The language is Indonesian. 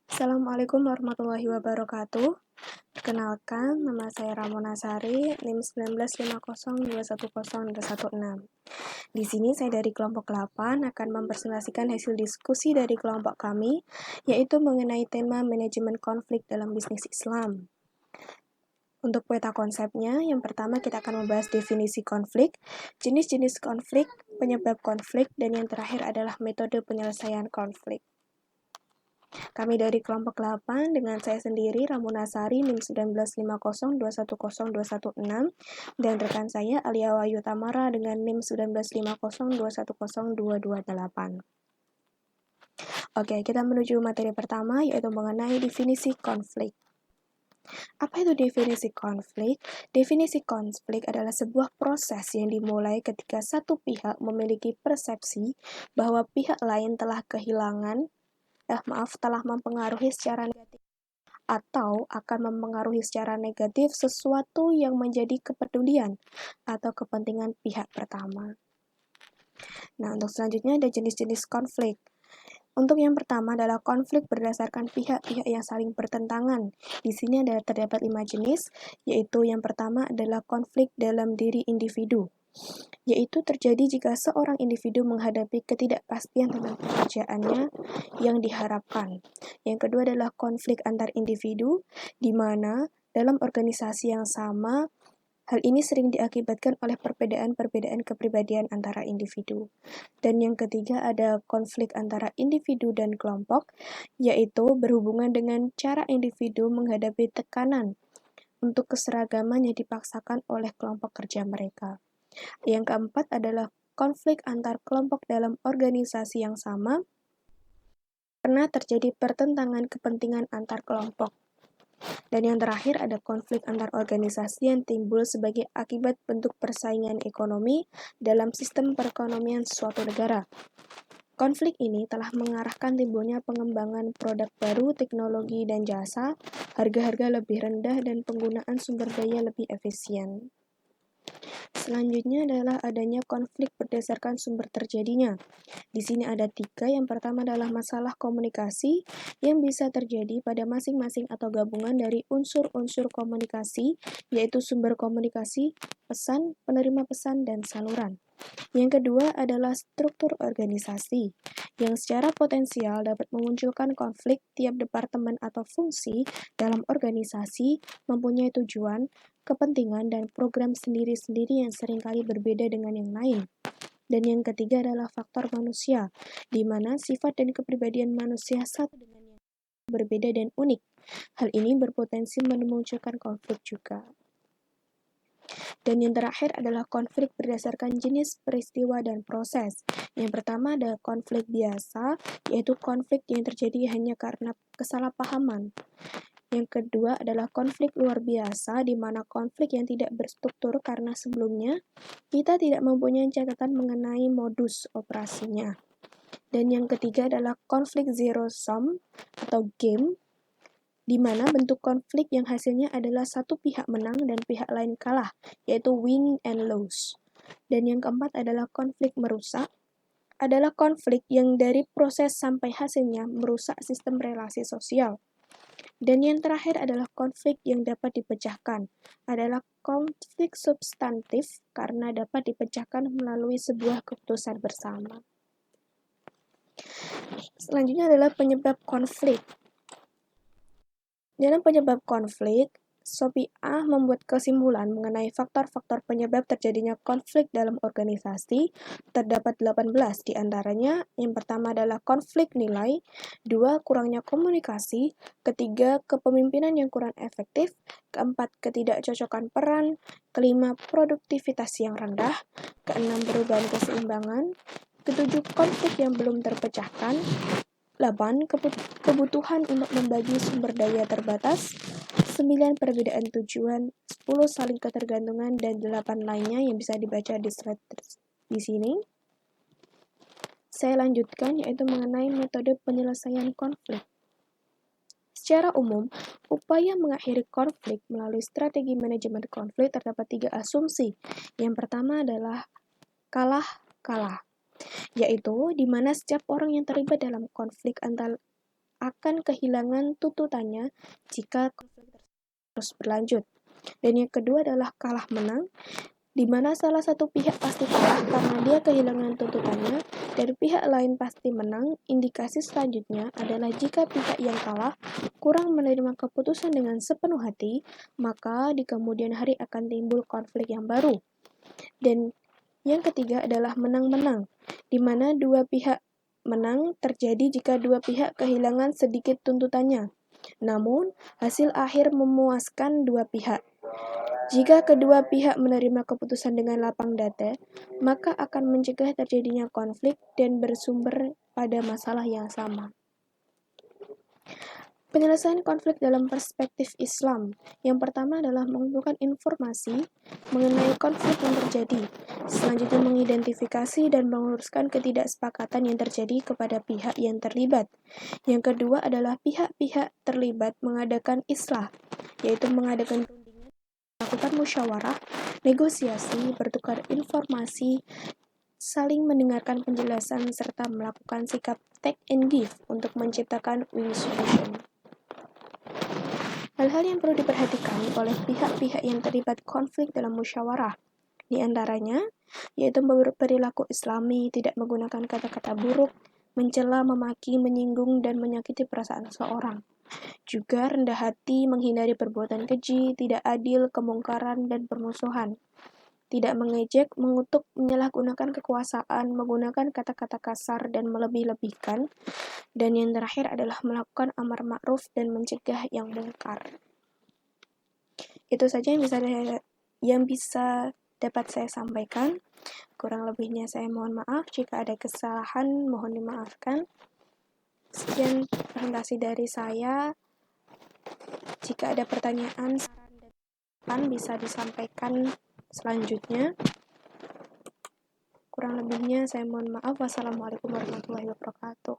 Assalamualaikum warahmatullahi wabarakatuh. Perkenalkan, nama saya Ramona Sari, NIM 1950210216. Di sini saya dari kelompok 8 akan mempresentasikan hasil diskusi dari kelompok kami, yaitu mengenai tema manajemen konflik dalam bisnis Islam. Untuk peta konsepnya, yang pertama kita akan membahas definisi konflik, jenis-jenis konflik, penyebab konflik, dan yang terakhir adalah metode penyelesaian konflik. Kami dari kelompok 8 dengan saya sendiri Ramona Sari NIM 1950210216 dan rekan saya Alia Wahyu Tamara dengan NIM 1950210228. Oke, kita menuju materi pertama yaitu mengenai definisi konflik. Apa itu definisi konflik? Definisi konflik adalah sebuah proses yang dimulai ketika satu pihak memiliki persepsi bahwa pihak lain telah mempengaruhi secara negatif atau akan mempengaruhi secara negatif sesuatu yang menjadi kepedulian atau kepentingan pihak pertama. Nah, untuk selanjutnya ada jenis-jenis konflik. Untuk yang pertama adalah konflik berdasarkan pihak-pihak yang saling bertentangan. Di sini terdapat 5 jenis, yaitu yang pertama adalah konflik dalam diri individu, yaitu terjadi jika seorang individu menghadapi ketidakpastian tentang pekerjaannya yang diharapkan. Yang kedua adalah konflik antar individu, di mana dalam organisasi yang sama, hal ini sering diakibatkan oleh perbedaan-perbedaan kepribadian antara individu. Dan yang ketiga ada konflik antara individu dan kelompok, yaitu berhubungan dengan cara individu menghadapi tekanan untuk keseragaman yang dipaksakan oleh kelompok kerja mereka. Yang keempat adalah konflik antar kelompok dalam organisasi yang sama, pernah terjadi pertentangan kepentingan antar kelompok. Dan yang terakhir ada konflik antar organisasi yang timbul sebagai akibat bentuk persaingan ekonomi dalam sistem perekonomian suatu negara. Konflik ini telah mengarahkan timbulnya pengembangan produk baru, teknologi, dan jasa, harga-harga lebih rendah, dan penggunaan sumber daya lebih efisien. Selanjutnya adalah adanya konflik berdasarkan sumber terjadinya. Di sini ada 3. Yang pertama adalah masalah komunikasi yang bisa terjadi pada masing-masing atau gabungan dari unsur-unsur komunikasi, yaitu sumber komunikasi, pesan, penerima pesan, dan saluran. Yang kedua adalah struktur organisasi, yang secara potensial dapat memunculkan konflik. Tiap departemen atau fungsi dalam organisasi mempunyai tujuan, kepentingan, dan program sendiri-sendiri yang seringkali berbeda dengan yang lain. Dan yang ketiga adalah faktor manusia, di mana sifat dan kepribadian manusia satu dengan yang berbeda dan unik. Hal ini berpotensi memunculkan konflik juga. Dan yang terakhir adalah konflik berdasarkan jenis peristiwa dan proses. Yang pertama ada konflik biasa, yaitu konflik yang terjadi hanya karena kesalahpahaman. Yang kedua adalah konflik luar biasa, di mana konflik yang tidak berstruktur karena sebelumnya kita tidak mempunyai catatan mengenai modus operasinya. Dan yang ketiga adalah konflik zero sum atau game, di mana bentuk konflik yang hasilnya adalah satu pihak menang dan pihak lain kalah, yaitu win and lose. Dan yang keempat adalah konflik merusak, adalah konflik yang dari proses sampai hasilnya merusak sistem relasi sosial. Dan yang terakhir adalah konflik yang dapat dipecahkan, adalah konflik substantif karena dapat dipecahkan melalui sebuah keputusan bersama. Selanjutnya adalah penyebab konflik. Dalam penyebab konflik, Sophia membuat kesimpulan mengenai faktor-faktor penyebab terjadinya konflik dalam organisasi. Terdapat 18 di antaranya. Yang pertama adalah konflik nilai, 2. kurangnya komunikasi, ketiga kepemimpinan yang kurang efektif, keempat ketidakcocokan peran, kelima produktivitas yang rendah, keenam perubahan keseimbangan, ketujuh konflik yang belum terpecahkan, 8. Kebutuhan untuk membagi sumber daya terbatas, 9. Perbedaan tujuan, 10. Saling ketergantungan, dan 8 lainnya yang bisa dibaca di slide di sini. Saya lanjutkan yaitu mengenai metode penyelesaian konflik. Secara umum, upaya mengakhiri konflik melalui strategi manajemen konflik terdapat 3 asumsi. Yang pertama adalah kalah-kalah, yaitu di mana setiap orang yang terlibat dalam konflik akan kehilangan tuntutannya jika konflik terus berlanjut. Dan yang kedua adalah kalah menang, di mana salah satu pihak pasti kalah karena dia kehilangan tuntutannya, dan pihak lain pasti menang. Indikasi selanjutnya adalah jika pihak yang kalah kurang menerima keputusan dengan sepenuh hati, maka di kemudian hari akan timbul konflik yang baru. Dan yang ketiga adalah menang-menang, di mana dua pihak menang terjadi jika dua pihak kehilangan sedikit tuntutannya. Namun, hasil akhir memuaskan dua pihak. Jika kedua pihak menerima keputusan dengan lapang dada, maka akan mencegah terjadinya konflik dan bersumber pada masalah yang sama. Penyelesaian konflik dalam perspektif Islam. Yang pertama adalah mengumpulkan informasi mengenai konflik yang terjadi. Selanjutnya mengidentifikasi dan meluruskan ketidaksepakatan yang terjadi kepada pihak yang terlibat. Yang kedua adalah pihak-pihak terlibat mengadakan islah, yaitu mengadakan melakukan musyawarah, negosiasi, bertukar informasi, saling mendengarkan penjelasan, serta melakukan sikap take and give untuk menciptakan win solution. Hal-hal yang perlu diperhatikan oleh pihak-pihak yang terlibat konflik dalam musyawarah, di antaranya yaitu berperilaku islami, tidak menggunakan kata-kata buruk, mencela, memaki, menyinggung, dan menyakiti perasaan seseorang. Juga rendah hati, menghindari perbuatan keji, tidak adil, kemungkaran, dan permusuhan. Tidak mengejek, mengutuk, menyalahgunakan kekuasaan, menggunakan kata-kata kasar, dan melebih-lebihkan. Dan yang terakhir adalah melakukan amar ma'ruf dan mencegah yang mungkar. Itu saja yang bisa dapat saya sampaikan. Kurang lebihnya saya mohon maaf. Jika ada kesalahan, mohon dimaafkan. Sekian presentasi dari saya. Jika ada pertanyaan, saran, dan masukan bisa disampaikan selanjutnya. Kurang lebihnya saya mohon maaf. Wassalamualaikum warahmatullahi wabarakatuh.